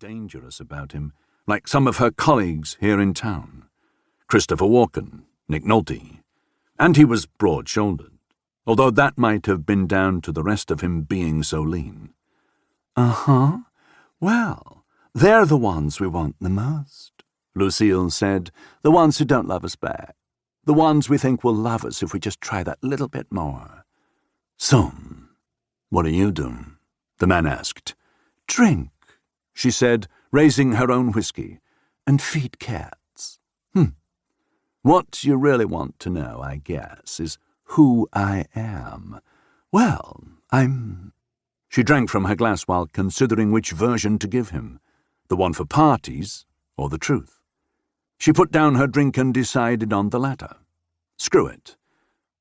dangerous about him, like some of her colleagues here in town. Christopher Walken, Nick Nolte. And he was broad-shouldered, although that might have been down to the rest of him being so lean. "Uh-huh. Well, they're the ones we want the most," Lucille said, "the ones who don't love us back. The ones we think will love us if we just try that little bit more." "So, what are you doing?" the man asked. "Drink," she said, raising her own whiskey, "and feed cats." What you really want to know, I guess, is who I am. Well, I'm... She drank from her glass while considering which version to give him, the one for parties or the truth. She put down her drink and decided on the latter. Screw it.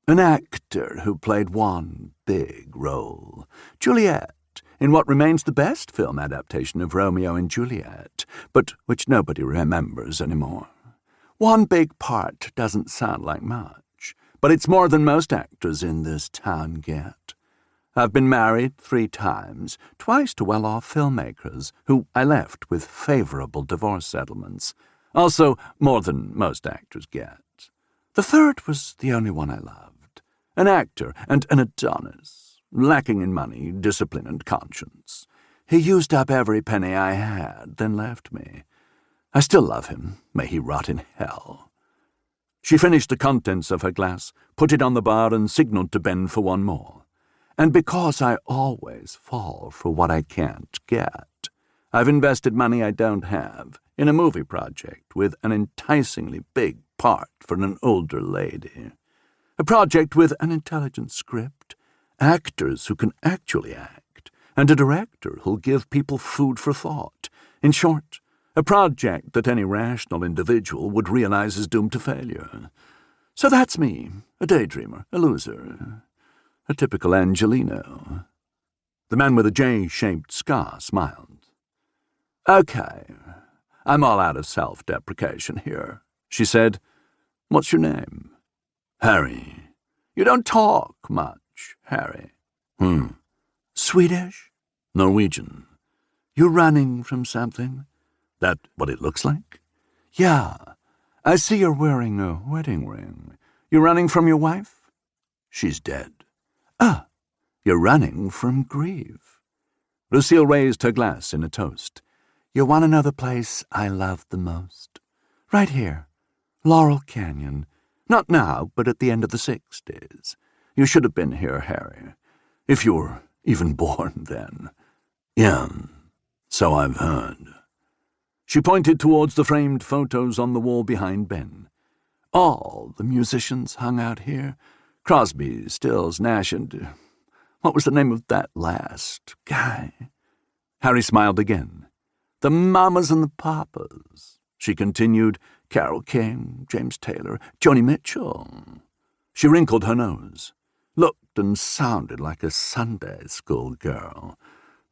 An actor who played one big role. Juliet, in what remains the best film adaptation of Romeo and Juliet, but which nobody remembers anymore. One big part doesn't sound like much, but it's more than most actors in this town get. I've been married 3 times, twice to well-off filmmakers, who I left with favorable divorce settlements. Also, more than most actors get. The third was the only one I loved. An actor and an Adonis, lacking in money, discipline, and conscience. He used up every penny I had, then left me. I still love him. May he rot in hell. She finished the contents of her glass, put it on the bar, and signaled to Ben for one more. And because I always fall for what I can't get, I've invested money I don't have in a movie project with an enticingly big part for an older lady. A project with an intelligent script, actors who can actually act, and a director who'll give people food for thought. In short, a project that any rational individual would realize is doomed to failure. So that's me, a daydreamer, a loser, a typical Angelino. The man with a J-shaped scar smiled. "Okay, I'm all out of self-deprecation here," she said. "What's your name?" "Harry." "You don't talk much, Harry." "Swedish?" "Norwegian." "You're running from something?" "That what it looks like?" "Yeah. I see you're wearing a wedding ring. You're running from your wife?" "She's dead." "Ah, you're running from grief." Lucille raised her glass in a toast. "You want to know the place I love the most? Right here, Laurel Canyon. Not now, but at the end of the 60s. You should have been here, Harry, if you were even born then." "Yeah, so I've heard." She pointed towards the framed photos on the wall behind Ben. "All the musicians hung out here. Crosby, Stills, Nash, and... what was the name of that last guy?" Harry smiled again. "The Mamas and the Papas," she continued. "Carole King, James Taylor, Joni Mitchell." She wrinkled her nose, looked and sounded like a Sunday school girl,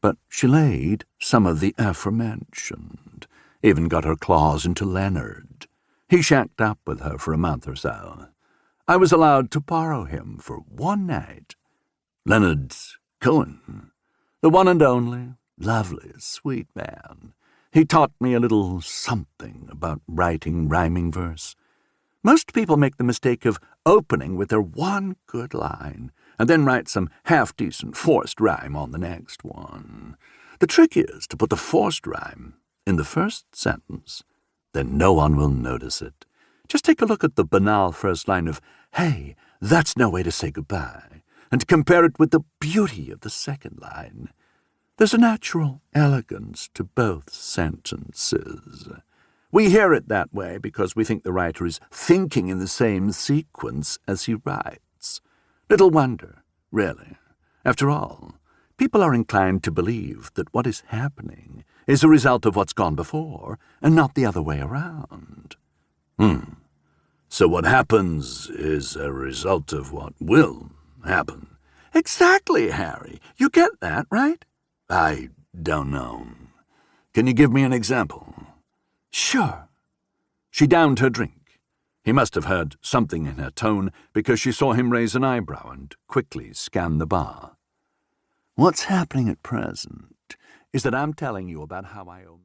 but she laid some of the aforementioned. Even got her claws into Leonard. He shacked up with her for a month or so. I was allowed to borrow him for one night. Leonard Cohen, the one and only, lovely, sweet man. He taught me a little something about writing rhyming verse. Most people make the mistake of opening with their one good line and then write some half-decent forced rhyme on the next one. The trick is to put the forced rhyme in the first sentence. Then no one will notice it. Just take a look at the banal first line of, "Hey, that's no way to say goodbye," and compare it with the beauty of the second line. There's a natural elegance to both sentences. We hear it that way because we think the writer is thinking in the same sequence as he writes. Little wonder, really. After all, people are inclined to believe that what is happening is a result of what's gone before, and not the other way around. So what happens is a result of what will happen. Exactly, Harry. You get that, right? I don't know. Can you give me an example? Sure. She downed her drink. He must have heard something in her tone because she saw him raise an eyebrow and quickly scan the bar. What's happening at present is that I'm telling you about how I owe...